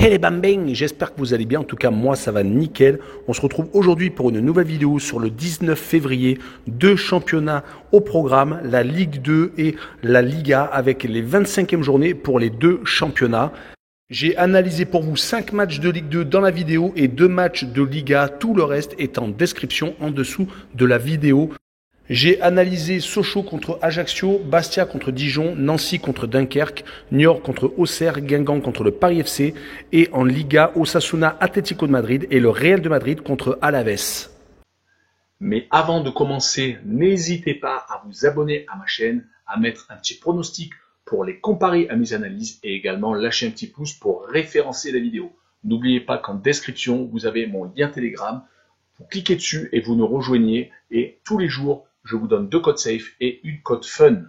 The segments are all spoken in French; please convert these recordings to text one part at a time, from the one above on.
Hey les bambins, j'espère que vous allez bien, en tout cas moi ça va nickel. On se retrouve aujourd'hui pour une nouvelle vidéo sur le 19 février, deux championnats au programme, la Ligue 2 et la Liga avec les 25e journées pour les deux championnats. J'ai analysé pour vous 5 matchs de Ligue 2 dans la vidéo et 2 matchs de Liga, tout le reste est en description en dessous de la vidéo. J'ai analysé Sochaux contre Ajaccio, Bastia contre Dijon, Nancy contre Dunkerque, Niort contre Auxerre, Guingamp contre le Paris FC et en Liga, Osasuna Atlético de Madrid et le Real de Madrid contre Alaves. Mais avant de commencer, n'hésitez pas à vous abonner à ma chaîne, à mettre un petit pronostic pour les comparer à mes analyses et également lâcher un petit pouce pour référencer la vidéo. N'oubliez pas qu'en description, vous avez mon lien Telegram. Vous cliquez dessus et vous nous rejoignez et tous les jours, je vous donne 2 codes safe et une code fun.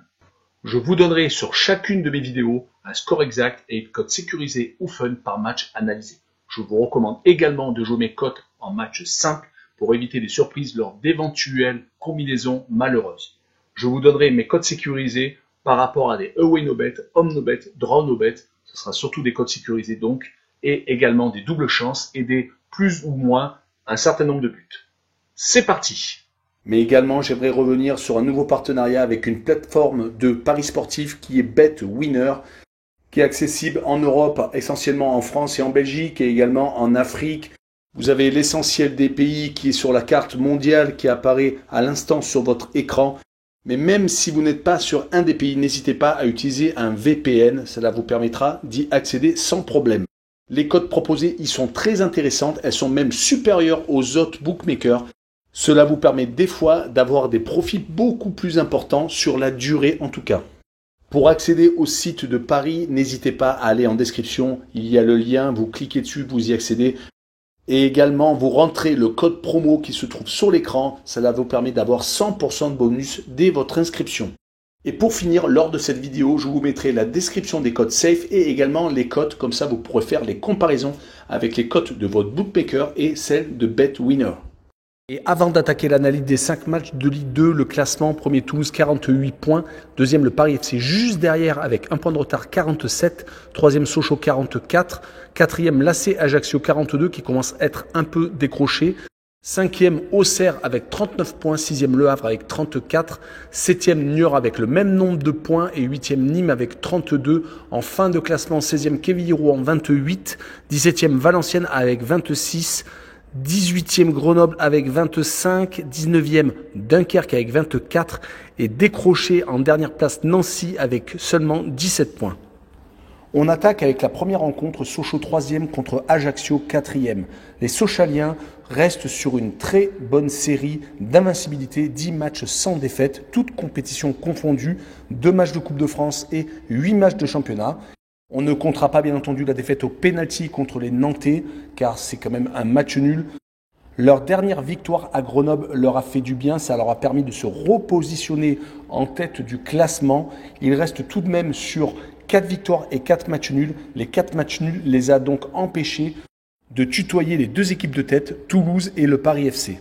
Je vous donnerai sur chacune de mes vidéos un score exact et une code sécurisé ou fun par match analysé. Je vous recommande également de jouer mes cotes en match simple pour éviter des surprises lors d'éventuelles combinaisons malheureuses. Je vous donnerai mes codes sécurisés par rapport à des away no bet, home no bet, draw no bet. Ce sera surtout des codes sécurisés donc et également des doubles chances et des plus ou moins un certain nombre de buts. C'est parti! Mais également, j'aimerais revenir sur un nouveau partenariat avec une plateforme de paris sportifs qui est BetWinner, qui est accessible en Europe, essentiellement en France et en Belgique et également en Afrique. Vous avez l'essentiel des pays qui est sur la carte mondiale qui apparaît à l'instant sur votre écran. Mais même si vous n'êtes pas sur un des pays, n'hésitez pas à utiliser un VPN. Cela vous permettra d'y accéder sans problème. Les cotes proposées y sont très intéressantes. Elles sont même supérieures aux autres bookmakers. Cela vous permet des fois d'avoir des profits beaucoup plus importants sur la durée en tout cas. Pour accéder au site de Paris, n'hésitez pas à aller en description. Il y a le lien, vous cliquez dessus, vous y accédez. Et également, vous rentrez le code promo qui se trouve sur l'écran. Cela vous permet d'avoir 100% de bonus dès votre inscription. Et pour finir, lors de cette vidéo, je vous mettrai la description des codes safe et également les cotes. Comme ça, vous pourrez faire les comparaisons avec les cotes de votre bookmaker et celles de BetWinner. Et avant d'attaquer l'analyse des 5 matchs de Ligue 2, le classement, premier Toulouse 48 points, deuxième le Paris FC juste derrière avec un point de retard 47, troisième Sochaux 44, quatrième l'AC Ajaccio 42 qui commence à être un peu décroché, cinquième Auxerre avec 39 points, sixième Le Havre avec 34, septième Niort avec le même nombre de points et huitième Nîmes avec 32. En fin de classement, 16e Quevilly-Rouen 28, 17e Valenciennes avec 26, 18e Grenoble avec 25, 19e Dunkerque avec 24 et décroché en dernière place Nancy avec seulement 17 points. On attaque avec la première rencontre, Sochaux 3e contre Ajaccio 4e. Les Sochaliens restent sur une très bonne série d'invincibilité, 10 matchs sans défaite, toutes compétitions confondues, 2 matchs de Coupe de France et 8 matchs de championnat. On ne comptera pas bien entendu la défaite au pénalty contre les Nantais, car c'est quand même un match nul. Leur dernière victoire à Grenoble leur a fait du bien, ça leur a permis de se repositionner en tête du classement. Ils restent tout de même sur 4 victoires et 4 matchs nuls. Les 4 matchs nuls les a donc empêchés de tutoyer les 2 équipes de tête, Toulouse et le Paris FC.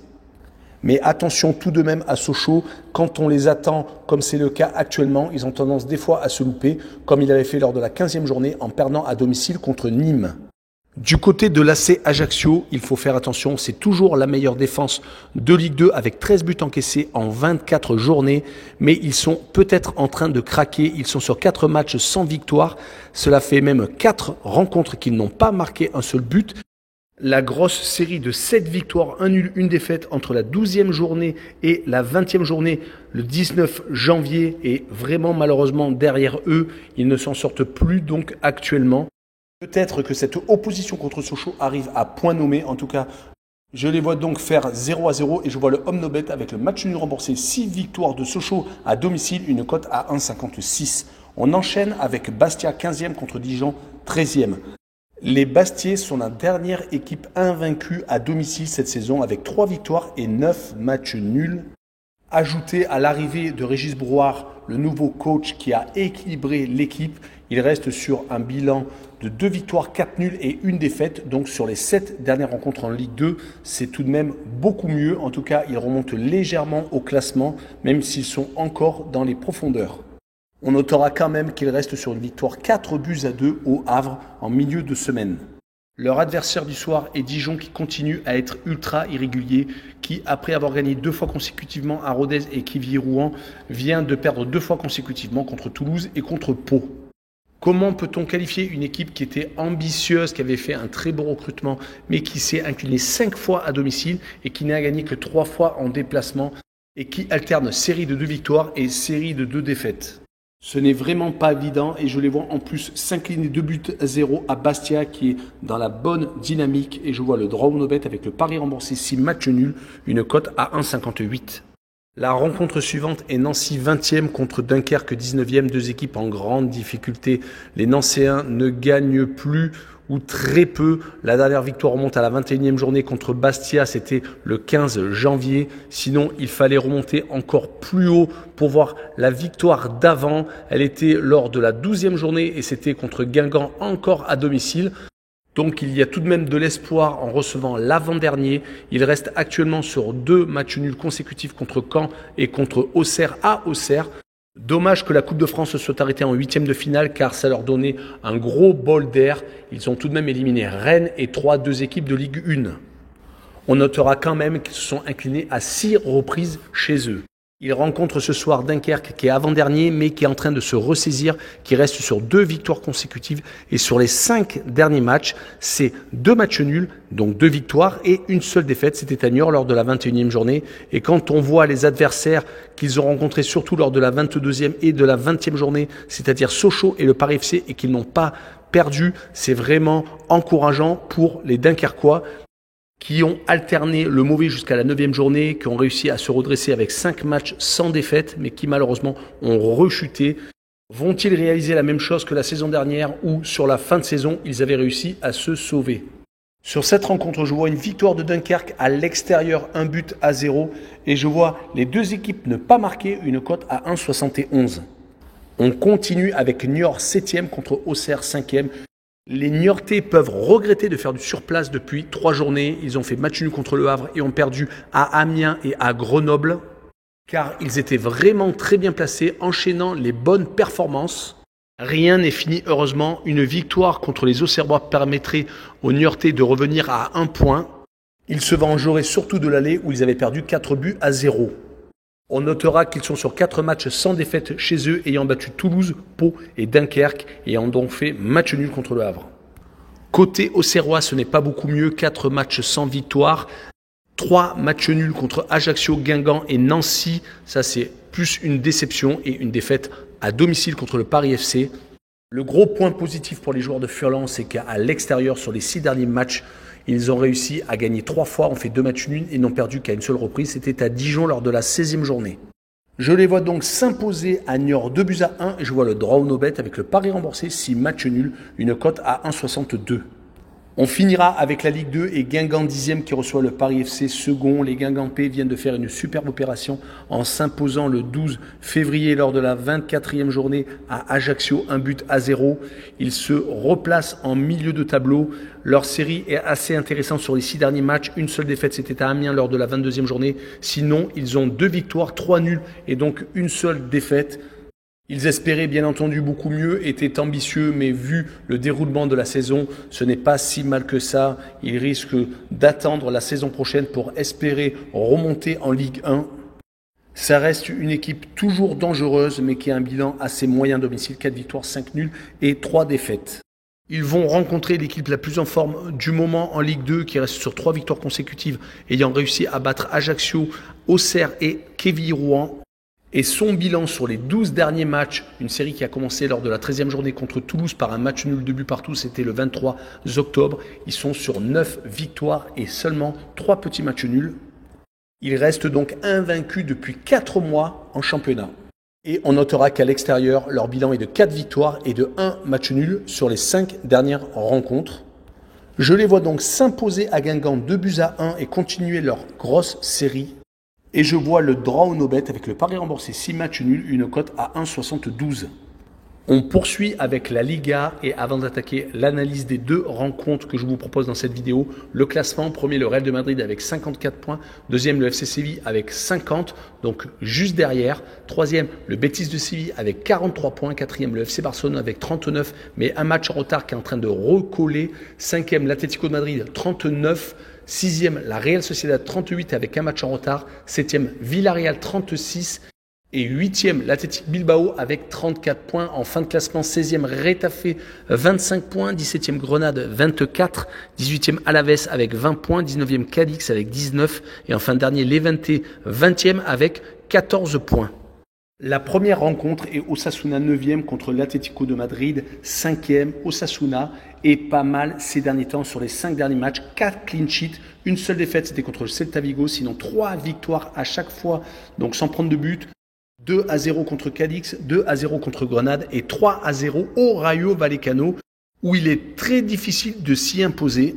Mais attention tout de même à Sochaux, quand on les attend, comme c'est le cas actuellement, ils ont tendance des fois à se louper, comme il avait fait lors de la 15e journée en perdant à domicile contre Nîmes. Du côté de l'AC Ajaccio, il faut faire attention, c'est toujours la meilleure défense de Ligue 2 avec 13 buts encaissés en 24 journées, mais ils sont peut-être en train de craquer, ils sont sur 4 matchs sans victoire, cela fait même 4 rencontres qu'ils n'ont pas marqué un seul but. La grosse série de 7 victoires, 1 nul, 1 défaite entre la 12e journée et la 20e journée, le 19 janvier, est vraiment malheureusement derrière eux. Ils ne s'en sortent plus donc actuellement. Peut-être que cette opposition contre Sochaux arrive à point nommé. En tout cas, je les vois donc faire 0-0 et je vois le home no bet avec le match nul remboursé. 6 victoires de Sochaux à domicile, une cote à 1,56. On enchaîne avec Bastia 15e contre Dijon 13e. Les Bastiais sont la dernière équipe invaincue à domicile cette saison avec 3 victoires et 9 matchs nuls. Ajouté à l'arrivée de Régis Brouard, le nouveau coach qui a équilibré l'équipe, il reste sur un bilan de 2 victoires, 4 nuls et 1 défaite. Donc sur les 7 dernières rencontres en Ligue 2, c'est tout de même beaucoup mieux. En tout cas, ils remontent légèrement au classement, même s'ils sont encore dans les profondeurs. On notera quand même qu'il reste sur une victoire 4 buts à 2 au Havre en milieu de semaine. Leur adversaire du soir est Dijon qui continue à être ultra irrégulier, qui après avoir gagné 2 fois consécutivement à Rodez et Quevilly-Rouen, vient de perdre 2 fois consécutivement contre Toulouse et contre Pau. Comment peut-on qualifier une équipe qui était ambitieuse, qui avait fait un très beau recrutement, mais qui s'est inclinée 5 fois à domicile et qui n'a gagné que 3 fois en déplacement et qui alterne série de 2 victoires et série de 2 défaites? Ce n'est vraiment pas évident et je les vois en plus s'incliner 2-0 à Bastia qui est dans la bonne dynamique et je vois le draw no bet avec le pari remboursé 6 matchs nuls, une cote à 1,58. La rencontre suivante est Nancy 20e contre Dunkerque 19e, 2 équipes en grande difficulté. Les Nancéens ne gagnent plus ou très peu. La dernière victoire remonte à la 21e journée contre Bastia, c'était le 15 janvier. Sinon, il fallait remonter encore plus haut pour voir la victoire d'avant. Elle était lors de la 12e journée et c'était contre Guingamp encore à domicile. Donc il y a tout de même de l'espoir en recevant l'avant-dernier. Il reste actuellement sur 2 matchs nuls consécutifs contre Caen et contre Auxerre à Auxerre. Dommage que la Coupe de France se soit arrêtée en 8e de finale car ça leur donnait un gros bol d'air. Ils ont tout de même éliminé Rennes et 2 équipes de Ligue 1. On notera quand même qu'ils se sont inclinés à 6 reprises chez eux. Ils rencontrent ce soir Dunkerque qui est avant-dernier mais qui est en train de se ressaisir, qui reste sur 2 victoires consécutives et sur les 5 derniers matchs, c'est 2 matchs nuls, donc 2 victoires et une seule défaite, c'était à Niort lors de la 21e journée. Et quand on voit les adversaires qu'ils ont rencontrés surtout lors de la 22e et de la 20e journée, c'est-à-dire Sochaux et le Paris FC et qu'ils n'ont pas perdu, c'est vraiment encourageant pour les Dunkerquois, qui ont alterné le mauvais jusqu'à la 9e journée, qui ont réussi à se redresser avec 5 matchs sans défaite, mais qui malheureusement ont rechuté. Vont-ils réaliser la même chose que la saison dernière où sur la fin de saison, ils avaient réussi à se sauver? Sur cette rencontre, je vois une victoire de Dunkerque à l'extérieur, 1-0, et je vois les 2 équipes ne pas marquer, une cote à 1,71. On continue avec Niort 7e contre Auxerre 5e. Les Niortais peuvent regretter de faire du surplace depuis 3 journées. Ils ont fait match nul contre le Havre et ont perdu à Amiens et à Grenoble. Car ils étaient vraiment très bien placés, enchaînant les bonnes performances. Rien n'est fini, heureusement. Une victoire contre les Auxerrois permettrait aux Niortais de revenir à 1 point. Ils se vengeraient surtout de l'aller où ils avaient perdu 4-0. On notera qu'ils sont sur 4 matchs sans défaite chez eux, ayant battu Toulouse, Pau et Dunkerque, et ont donc fait match nul contre le Havre. Côté Auxerrois, ce n'est pas beaucoup mieux, 4 matchs sans victoire, 3 matchs nuls contre Ajaccio, Guingamp et Nancy. Ça, c'est plus une déception et une défaite à domicile contre le Paris FC. Le gros point positif pour les joueurs de Furlan, c'est qu'à l'extérieur, sur les 6 derniers matchs, ils ont réussi à gagner 3 fois, ont fait 2 matchs nuls et n'ont perdu qu'à une seule reprise. C'était à Dijon lors de la 16e journée. Je les vois donc s'imposer à Niort 2-1 et je vois le draw no bet avec le pari remboursé 6 matchs nuls, une cote à 1,62. On finira avec la Ligue 2 et Guingamp 10e qui reçoit le Paris FC second. Les Guingampais viennent de faire une superbe opération en s'imposant le 12 février lors de la 24e journée à Ajaccio, 1-0. Ils se replacent en milieu de tableau. Leur série est assez intéressante sur les 6 derniers matchs. Une seule défaite, c'était à Amiens lors de la 22e journée. Sinon, ils ont 2 victoires, 3 nuls et donc une seule défaite. Ils espéraient bien entendu beaucoup mieux, étaient ambitieux, mais vu le déroulement de la saison, ce n'est pas si mal que ça. Ils risquent d'attendre la saison prochaine pour espérer remonter en Ligue 1. Ça reste une équipe toujours dangereuse, mais qui a un bilan assez moyen domicile, 4 victoires, 5 nuls et 3 défaites. Ils vont rencontrer l'équipe la plus en forme du moment en Ligue 2, qui reste sur 3 victoires consécutives, ayant réussi à battre Ajaccio, Auxerre et Quevilly-Rouen. Et son bilan sur les 12 derniers matchs, une série qui a commencé lors de la 13e journée contre Toulouse par un match nul 2 buts partout, c'était le 23 octobre. Ils sont sur 9 victoires et seulement 3 petits matchs nuls. Ils restent donc invaincus depuis 4 mois en championnat. Et on notera qu'à l'extérieur, leur bilan est de 4 victoires et de 1 match nul sur les 5 dernières rencontres. Je les vois donc s'imposer à Guingamp 2-1 et continuer leur grosse série. Et je vois le draw no bet avec le pari remboursé 6 matchs nuls, une cote à 1,72. On poursuit avec la Liga et avant d'attaquer l'analyse des deux rencontres que je vous propose dans cette vidéo, le classement, premier le Real de Madrid avec 54 points, deuxième le FC Séville avec 50, donc juste derrière, troisième le Betis de Séville avec 43 points, quatrième le FC Barcelone avec 39, mais un match en retard qui est en train de recoller, cinquième l'Atlético de Madrid 39, sixième la Real Sociedad 38 avec un match en retard, septième Villarreal 36, et 8e, l'Athletic Bilbao avec 34 points. En fin de classement, 16e, Retafe 25 points. 17e, Grenade 24. 18e, Alaves avec 20 points. 19e, Cadix avec 19. Et enfin, dernier, Levante 20e avec 14 points. La première rencontre est Osasuna 9e contre l'Atlético de Madrid 5e. Osasuna est pas mal ces derniers temps sur les 5 derniers matchs. 4 clean sheets, une seule défaite, c'était contre le Celta Vigo. Sinon, 3 victoires à chaque fois, donc sans prendre de but. 2-0 contre Cadix, 2-0 contre Grenade et 3-0 au Rayo Vallecano où il est très difficile de s'y imposer.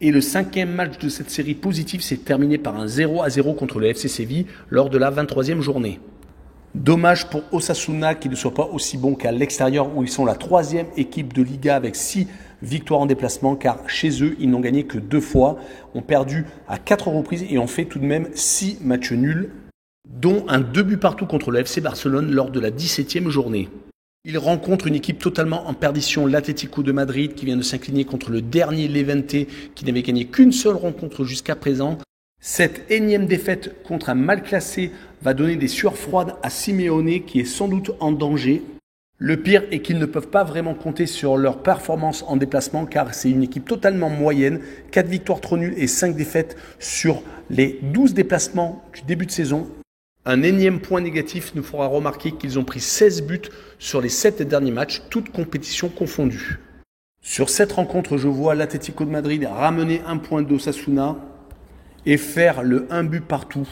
Et le 5e match de cette série positive s'est terminé par un 0-0 contre le FC Séville lors de la 23e journée. Dommage pour Osasuna qui ne soit pas aussi bon qu'à l'extérieur où ils sont la 3e équipe de Liga avec 6 victoires en déplacement car chez eux ils n'ont gagné que 2 fois, ont perdu à 4 reprises et ont fait tout de même 6 matchs nuls, dont un 2 buts partout contre le FC Barcelone lors de la 17e journée. Il rencontre une équipe totalement en perdition, l'Atlético de Madrid, qui vient de s'incliner contre le dernier Levante, qui n'avait gagné qu'une seule rencontre jusqu'à présent. Cette énième défaite contre un mal classé va donner des sueurs froides à Simeone, qui est sans doute en danger. Le pire est qu'ils ne peuvent pas vraiment compter sur leur performance en déplacement, car c'est une équipe totalement moyenne, 4 victoires trop nulles et 5 défaites sur les 12 déplacements du début de saison. Un énième point négatif nous fera remarquer qu'ils ont pris 16 buts sur les 7 derniers matchs, toutes compétitions confondues. Sur cette rencontre, je vois l'Atlético de Madrid ramener un point d'Osasuna et faire le 1 but partout.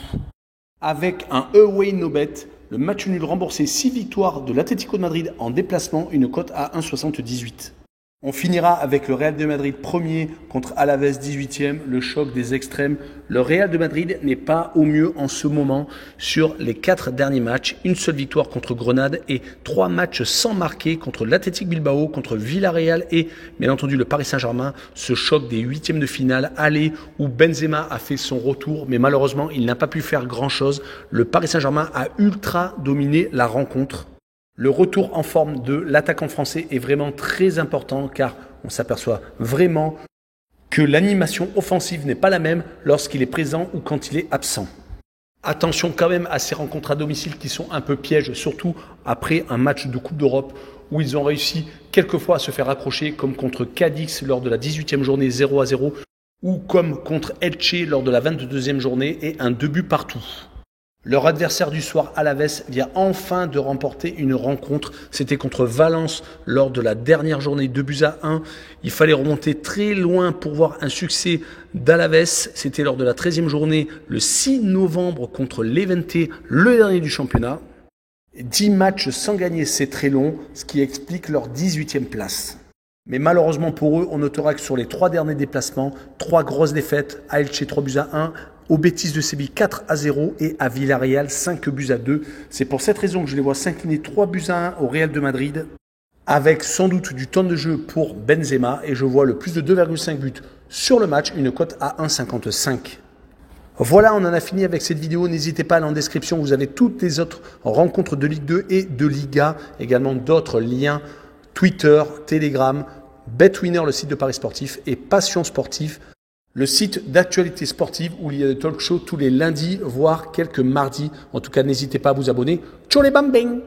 Avec un away no bet, le match nul remboursé 6 victoires de l'Atlético de Madrid en déplacement, une cote à 1,78. On finira avec le Real de Madrid premier contre Alaves 18e, le choc des extrêmes. Le Real de Madrid n'est pas au mieux en ce moment sur les 4 derniers matchs. Une seule victoire contre Grenade et 3 matchs sans marquer contre l'Athletic Bilbao, contre Villarreal et bien entendu le Paris Saint-Germain. Ce choc des 8e de finale aller où Benzema a fait son retour mais malheureusement il n'a pas pu faire grand chose. Le Paris Saint-Germain a ultra dominé la rencontre. Le retour en forme de l'attaquant français est vraiment très important car on s'aperçoit vraiment que l'animation offensive n'est pas la même lorsqu'il est présent ou quand il est absent. Attention quand même à ces rencontres à domicile qui sont un peu pièges, surtout après un match de Coupe d'Europe où ils ont réussi quelquefois à se faire accrocher comme contre Cadix lors de la 18e journée 0-0 ou comme contre Elche lors de la 22e journée et un 2 buts partout. Leur adversaire du soir, Alaves, vient enfin de remporter une rencontre. C'était contre Valence lors de la dernière journée, 2-1. Il fallait remonter très loin pour voir un succès d'Alaves. C'était lors de la 13e journée, le 6 novembre contre Levante, le dernier du championnat. 10 matchs sans gagner, c'est très long, ce qui explique leur 18e place. Mais malheureusement pour eux, on notera que sur les 3 derniers déplacements, 3 grosses défaites, à Elche 3-1, au Betis de Séville 4-0 et à Villarreal 5-2. C'est pour cette raison que je les vois s'incliner 3-1 au Real de Madrid avec sans doute du temps de jeu pour Benzema et je vois le plus de 2,5 buts sur le match, une cote à 1,55. Voilà, on en a fini avec cette vidéo. N'hésitez pas à aller en description, vous avez toutes les autres rencontres de Ligue 2 et de Liga, également d'autres liens, Twitter, Telegram, BetWinner, le site de Paris Sportif et Passion Sportif, le site d'actualité sportive où il y a des talk shows tous les lundis, voire quelques mardis. En tout cas, n'hésitez pas à vous abonner. Ciao les bambins!